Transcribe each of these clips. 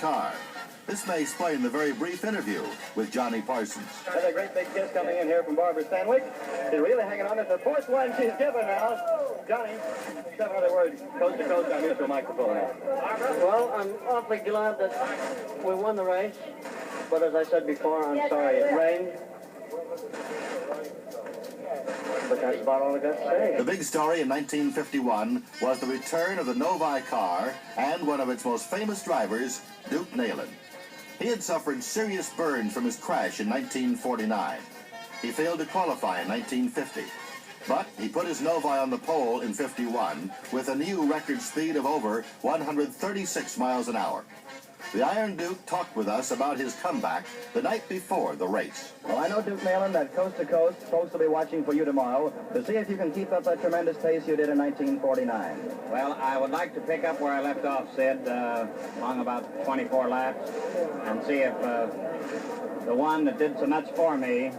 car. This may explain the very brief interview with Johnny Parsons. There's a great big kiss coming in here from Barbara Stanwyck. She's really hanging on. It's the fourth one she's given now. Johnny, 7 other words, coast to coast on mutual microphone now. Well, I'm awfully glad that we won the race, but as I said before, I'm sorry it rained. But that's about all I got to say. The big story in 1951 was the return of the Novi car and one of its most famous drivers, Duke Neyland. He had suffered serious burns from his crash in 1949. He failed to qualify in 1950. But he put his Novi on the pole in 51 with a new record speed of over 136 miles an hour. The Iron Duke talked with us about his comeback the night before the race. Well, I know, Duke Neyland, that coast to coast, folks will be watching for you tomorrow to see if you can keep up that tremendous pace you did in 1949. Well, I would like to pick up where I left off, Sid, along about 24 laps, and see if the one that did so much for me,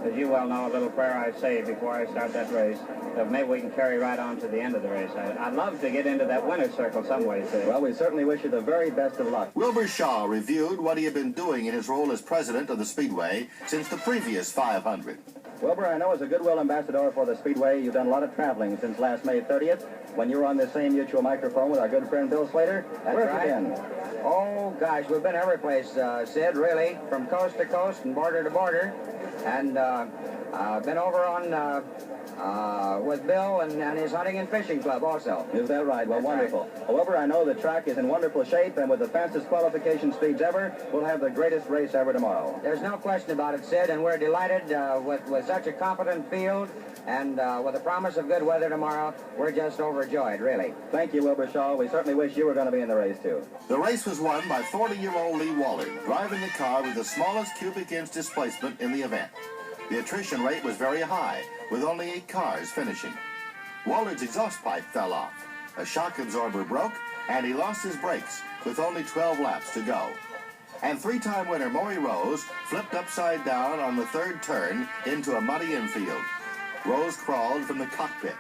as you well know, a little prayer I say before I start that race, that maybe we can carry right on to the end of the race. I'd love to get into that winner's circle some way, Sid. Well, we certainly wish you the very best of luck. Wilbur Shaw reviewed what he had been doing in his role as president of the Speedway since the previous 500. Wilbur, I know as a goodwill ambassador for the Speedway, you've done a lot of traveling since last May 30th, when you were on this same mutual microphone with our good friend Bill Slater. Where have you been? Oh, gosh, we've been every place, Sid, really, from coast to coast and border to border. And been over on with Bill and his hunting and fishing club also. Is that right? Well, wonderful. Right. However, I know the track is in wonderful shape, and with the fastest qualification speeds ever, we'll have the greatest race ever tomorrow. There's no question about it, Sid, and we're delighted with such a competent field, and with the promise of good weather tomorrow, we're just overjoyed, really. Thank you, Wilbur Shaw. We certainly wish you were going to be in the race, too. The race was won by 40-year-old Lee Wallard, driving the car with the smallest cubic inch displacement in the event. The attrition rate was very high, with only 8 cars finishing. Wallard's exhaust pipe fell off, a shock absorber broke, and he lost his brakes with only 12 laps to go. And 3-time winner Maury Rose flipped upside down on the 3rd turn into a muddy infield. Rose crawled from the cockpit,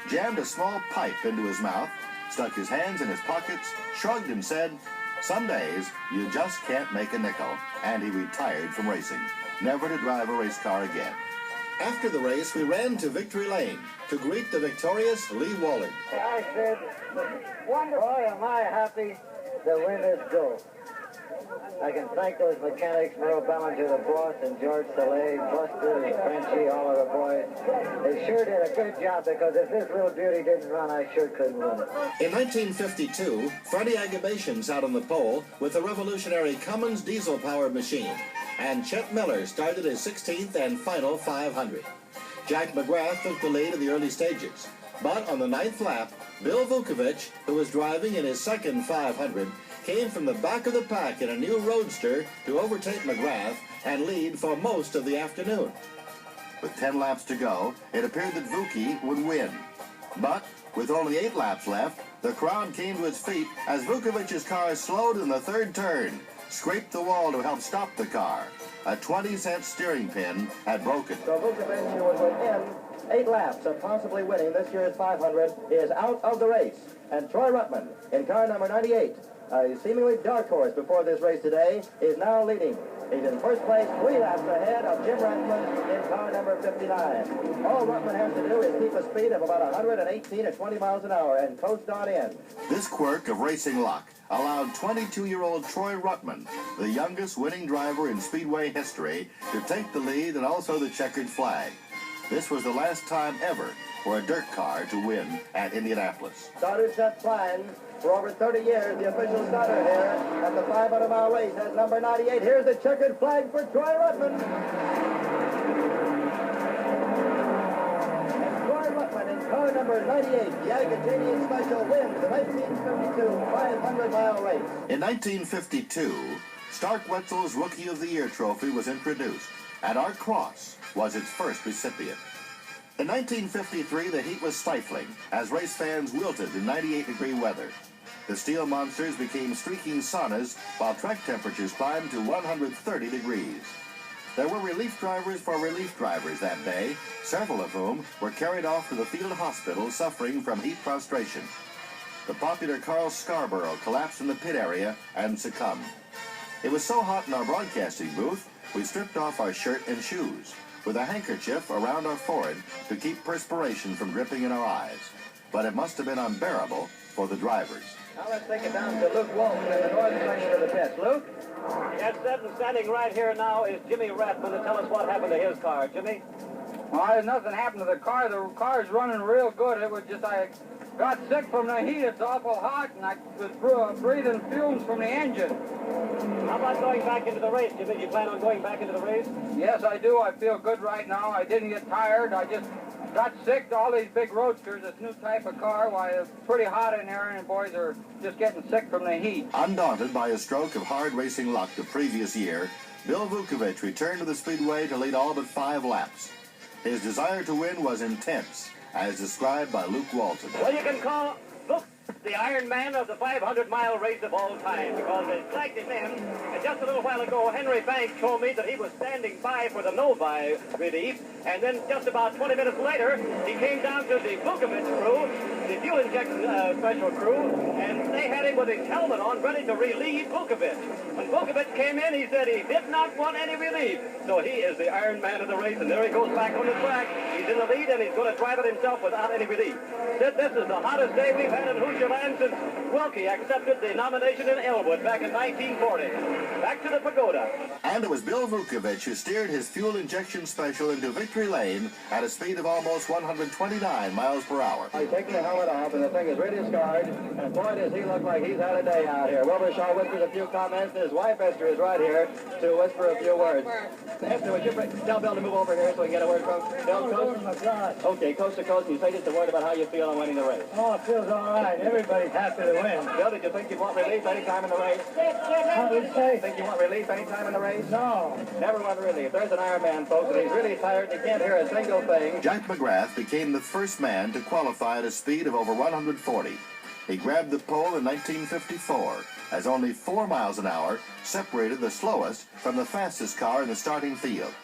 jammed a small pipe into his mouth, stuck his hands in his pockets, shrugged and said, "Some days you just can't make a nickel," and he retired from racing, never to drive a race car again. After the race, we ran to Victory Lane to greet the victorious Lee Wallard. I said, wonderful. Boy, am I happy to win this go. I can thank those mechanics, Merle Ballinger, the boss, and George Soleil, Buster, and Frenchy, all of the boys. They sure did a good job, because if this little beauty didn't run, I sure couldn't win it. In 1952, Freddie Agabation sat on the pole with a revolutionary Cummins diesel-powered machine, and Chet Miller started his 16th and final 500. Jack McGrath took the lead in the early stages, but on the 9th lap, Bill Vukovich, who was driving in his second 500, came from the back of the pack in a new Roadster to overtake McGrath and lead for most of the afternoon. With 10 laps to go, it appeared that Vuki would win. But with only 8 laps left, the crowd came to its feet as Vukovich's car slowed in the 3rd turn, scraped the wall to help stop the car. A 20-cent steering pin had broken. So Vukovich, who was within 8 laps of possibly winning this year's 500, is out of the race. And Troy Ruttman, in car number 98, a seemingly dark horse before this race today, is now leading. He's in first place, 3 laps ahead of Jim Ratcliffe in car number 59. All Ruttman has to do is keep a speed of about 118 or 20 miles an hour and coast on in. This quirk of racing luck allowed 22-year-old Troy Ruttman, the youngest winning driver in Speedway history, to take the lead and also the checkered flag. This was the last time ever for a dirt car to win at Indianapolis. Starters set flying. For over 30 years, the official starter here at the 500-mile race has number 98. Here's the checkered flag for Troy Ruttman. And Troy Ruttman in car number 98, the Agagenian Special, wins the 1952 500-mile race. In 1952, Stark Wetzel's Rookie of the Year trophy was introduced, and Art Cross was its first recipient. In 1953, the heat was stifling as race fans wilted in 98-degree weather. The steel monsters became streaking saunas while track temperatures climbed to 130 degrees. There were relief drivers for relief drivers that day, several of whom were carried off to the field hospital suffering from heat prostration. the popular Carl Scarborough collapsed in the pit area and succumbed. It was so hot in our broadcasting booth, we stripped off our shirt and shoes with a handkerchief around our forehead to keep perspiration from dripping in our eyes. But it must have been unbearable for the drivers. Now let's take it down to Luke Walton in the northern section of the pits. Luke? Yes, Ed, and standing right here now is Jimmy Ratman to tell us what happened to his car. Jimmy? Well, nothing happened to the car. The car's running real good. It was just I got sick from the heat. It's awful hot, and I was breathing fumes from the engine. How about going back into the race, Jimmy? Do you plan on going back into the race? Yes, I do. I feel good right now. I didn't get tired. I just got sick to all these big roadsters, this new type of car. Why, it's pretty hot in there, and boys are just getting sick from the heat. Undaunted by a stroke of hard racing luck the previous year, Bill Vukovich returned to the Speedway to lead all but 5 laps. His desire to win was intense, as described by Luke Walton. Well, you can call Luke the Iron Man of the 500-mile race of all time, because it's like this end. And just a little while ago, Henry Banks told me that he was standing by for the no-buy relief, and then just about 20 minutes later, he came down to the Vukovich crew, the fuel injection special crew, and they had him with his helmet on, ready to relieve Vukovich. When Vukovich came in, he said he did not want any relief. So he is the Iron Man of the race, and there he goes back on the track. He's in the lead, and he's going to drive it himself without any relief. Said this is the hottest day we've had in Hoosier land since Wilkie accepted the nomination in Elwood back in 1940. Back to the pagoda. And it was Bill Vukovich who steered his fuel injection special into victory lane at a speed of almost 129 miles per hour. He's taking the helmet off, and the thing is really scarred. And boy, does he look like he's had a day out here. Wilbur Shaw whispers a few comments, and his wife Esther is right here to whisper a few words. Esther, would you tell Bill to move over here so we can get a word from Bill? Coast? Okay, coast to coast. You say just a word about how you feel on winning the race. Oh, it feels all right. Everybody's happy to win. Bill, did you think you'd want relief any time in the race? How do you say? Think you want relief any time in the race? No. Never want relief. There's an Iron Man, folks, and he's really tired. He can't hear a single thing. Jack McGrath became the first man to qualify at a speed of over 140. He grabbed the pole in 1954, as only 4 miles an hour separated the slowest from the fastest car in the starting field.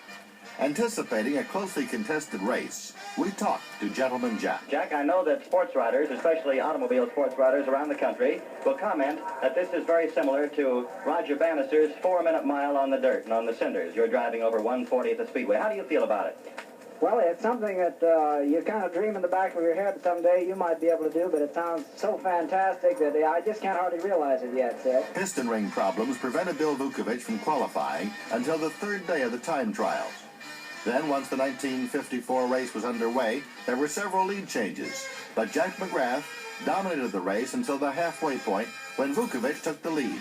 Anticipating a closely contested race, we talked to Gentleman Jack. Jack, I know that sports riders, especially automobile sports riders around the country, will comment that this is very similar to Roger Bannister's 4-minute mile on the dirt and on the cinders. You're driving over 140 at the Speedway. How do you feel about it? Well, it's something that you kind of dream in the back of your head someday you might be able to do, but it sounds so fantastic that I just can't hardly realize it yet, Sid. Piston ring problems prevented Bill Vukovich from qualifying until the 3rd day of the time trials. Then, once the 1954 race was underway, there were several lead changes, but Jack McGrath dominated the race until the halfway point when Vukovich took the lead.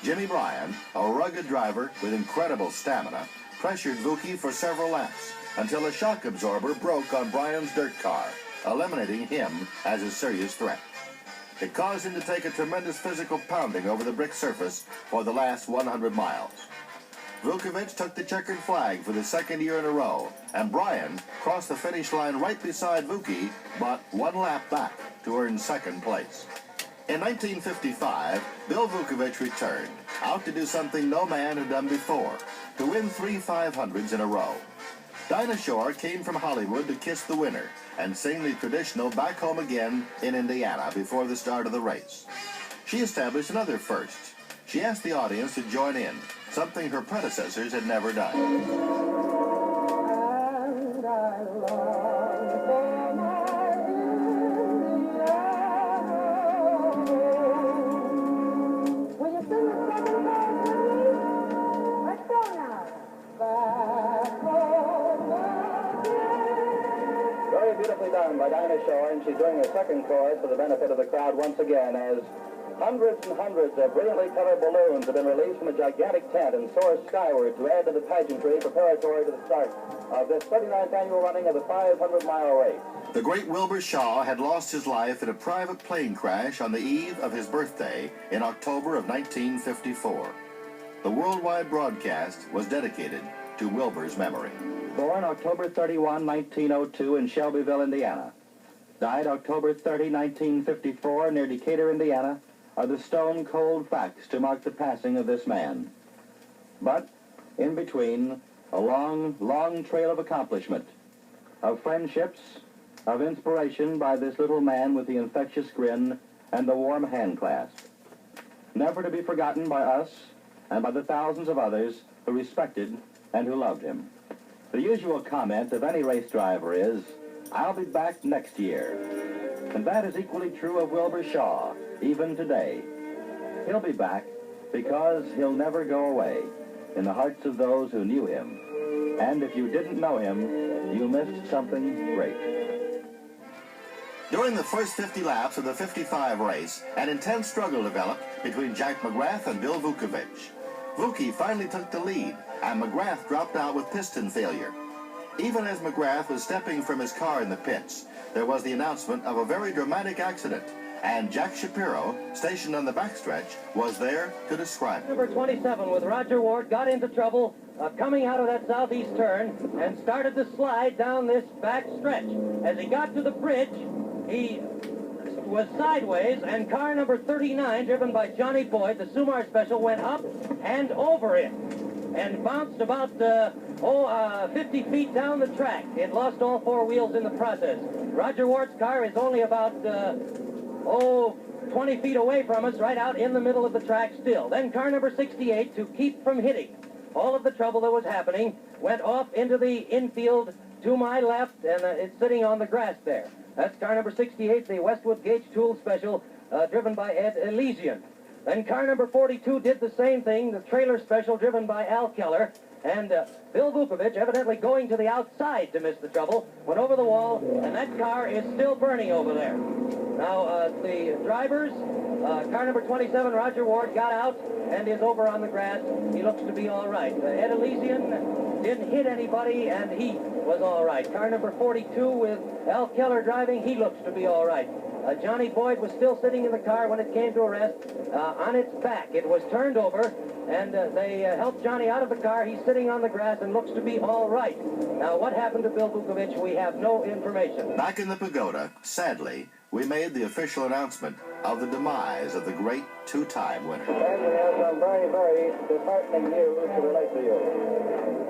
Jimmy Bryan, a rugged driver with incredible stamina, pressured Vukie for several laps until a shock absorber broke on Bryan's dirt car, eliminating him as a serious threat. It caused him to take a tremendous physical pounding over the brick surface for the last 100 miles. Vukovich took the checkered flag for the 2nd year in a row, and Bryan crossed the finish line right beside Vukie, but 1 lap back to earn 2nd place. In 1955, Bill Vukovich returned, out to do something no man had done before, to win 3 500s in a row. Dinah Shore came from Hollywood to kiss the winner and sing the traditional Back Home Again in Indiana before the start of the race. She established another first. She asked the audience to join in, something her predecessors had never done. And I long for my Indiana. Will you sing the second verse with me? Let's go now. Back home again. Very beautifully done by Dinah Shore, and she's doing a 2nd chorus for the benefit of the crowd once again as hundreds and hundreds of brilliantly colored balloons have been released from a gigantic tent and soar skyward to add to the pageantry preparatory to the start of this 39th annual running of the 500-mile race. The great Wilbur Shaw had lost his life in a private plane crash on the eve of his birthday in October of 1954. The worldwide broadcast was dedicated to Wilbur's memory. Born October 31, 1902 in Shelbyville, Indiana. Died October 30, 1954 near Decatur, Indiana, are the stone-cold facts to mark the passing of this man. But, in between, a long, long trail of accomplishment, of friendships, of inspiration by this little man with the infectious grin and the warm hand clasp. Never to be forgotten by us and by the thousands of others who respected and who loved him. The usual comment of any race driver is, "I'll be back next year." And that is equally true of Wilbur Shaw, even today. He'll be back because he'll never go away in the hearts of those who knew him. And if you didn't know him, you missed something great. During the first 50 laps of the 55 race, an intense struggle developed between Jack McGrath and Bill Vukovich. Vukie finally took the lead, and McGrath dropped out with piston failure. Even as McGrath was stepping from his car in the pits, there was the announcement of a very dramatic accident, and Jack Shapiro, stationed on the backstretch, was there to describe it. Number 27 with Roger Ward got into trouble coming out of that southeast turn and started to slide down this back stretch. As he got to the bridge, he was sideways, and car number 39, driven by Johnny Boyd, the Sumar Special, went up and over it and bounced about 50 feet down the track. It lost all four wheels in the process. Roger Ward's car is only about 20 feet away from us, right out in the middle of the track still. Then car number 68, to keep from hitting all of the trouble that was happening, went off into the infield to my left, and it's sitting on the grass there. That's car number 68, the Westwood Gauge Tool Special, driven by Ed Elysian. Then car number 42 did the same thing, the Trailer Special, driven by Al Keller. And Bill Vukovich, evidently going to the outside to miss the trouble, went over the wall, and that car is still burning over there. Now, the drivers, car number 27, Roger Ward, got out and is over on the grass. He looks to be all right. Ed Elysian didn't hit anybody, and he was all right. Car number 42 with Al Keller driving, he looks to be all right. Johnny Boyd was still sitting in the car when it came to a rest on its back. It was turned over, and they helped Johnny out of the car. He's sitting on the grass and looks to be all right. Now, what happened to Bill Vukovich, we have no information. Back in the pagoda, sadly, we made the official announcement of the demise of the great two-time winner. And we have some very, very disheartening news to relate to you.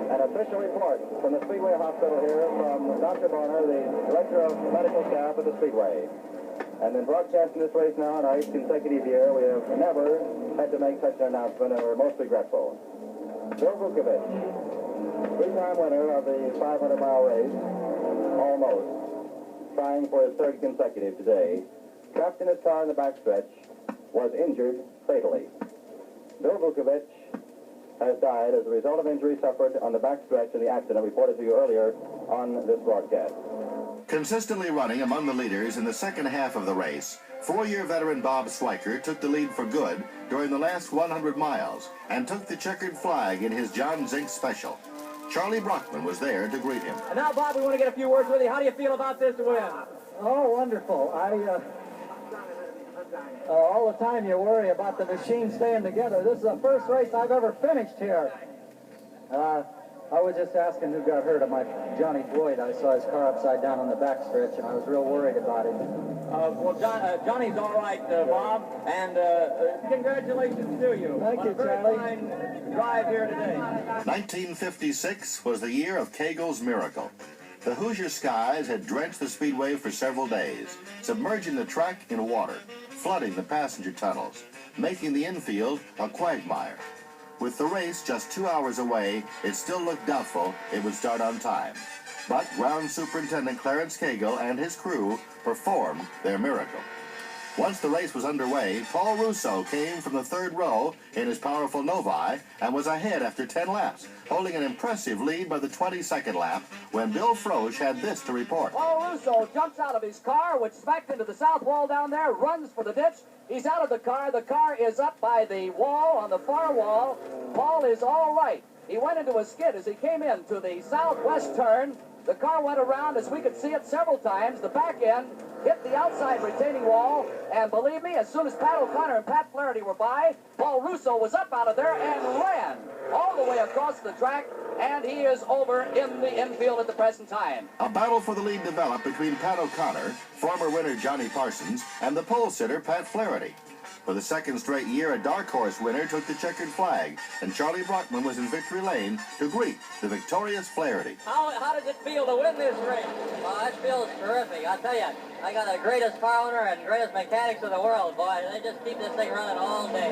An official report from the Speedway Hospital here from Dr. Bonner, the Director of Medical Staff at the Speedway. And in broadcasting this race now in our 8th consecutive year, we have never had to make such an announcement, and we're most regretful. Bill Vukovich, three-time winner of the 500-mile race, almost, trying for his third consecutive today, trapped in his car in the backstretch, was injured fatally. Bill Vukovich has died as a result of injuries suffered on the backstretch in the accident reported to you earlier on this broadcast. Consistently running among the leaders in the second half of the race, four-year veteran Bob Swiker took the lead for good during the last 100 miles and took the checkered flag in his John Zink Special. Charlie Brockman was there to greet him. And now, Bob, we want to get a few words with you. How do you feel about this win? Oh, wonderful. All the time you worry about the machine staying together. This is the first race I've ever finished here. I was just asking who got hurt of my Johnny Boyd. I saw his car upside down on the backstretch, and I was real worried about him. Johnny's all right, Bob, and congratulations to you. Thank you, Charlie. Fine drive here today. 1956 was the year of Kegel's miracle. The Hoosier skies had drenched the speedway for several days, submerging the track in water, flooding the passenger tunnels, making the infield a quagmire. With the race just 2 hours away, it still looked doubtful it would start on time. But Ground Superintendent Clarence Kegel and his crew performed their miracle. Once the race was underway, Paul Russo came from the third row in his powerful Novi and was ahead after 10 laps, holding an impressive lead by the 22nd lap when Bill Frosch had this to report. Paul Russo jumps out of his car, which smacked into the south wall down there, runs for the ditch. He's out of the car. The car is up by the wall, on the far wall. Paul is all right. He went into a skid as he came in to the southwest turn. The car went around, as we could see it several times. The back end hit the outside retaining wall, and believe me, as soon as Pat O'Connor and Pat Flaherty were by, Paul Russo was up out of there and ran all the way across the track, and he is over in the infield at the present time. A battle for the lead developed between Pat O'Connor, former winner Johnny Parsons, and the pole sitter Pat Flaherty. For the second straight year, a dark horse winner took the checkered flag, and Charlie Brockman was in victory lane to greet the victorious Flaherty. How does it feel to win this race? Oh, it feels terrific. I'll tell you, I got the greatest car owner and greatest mechanics in the world, boy. They just keep this thing running all day.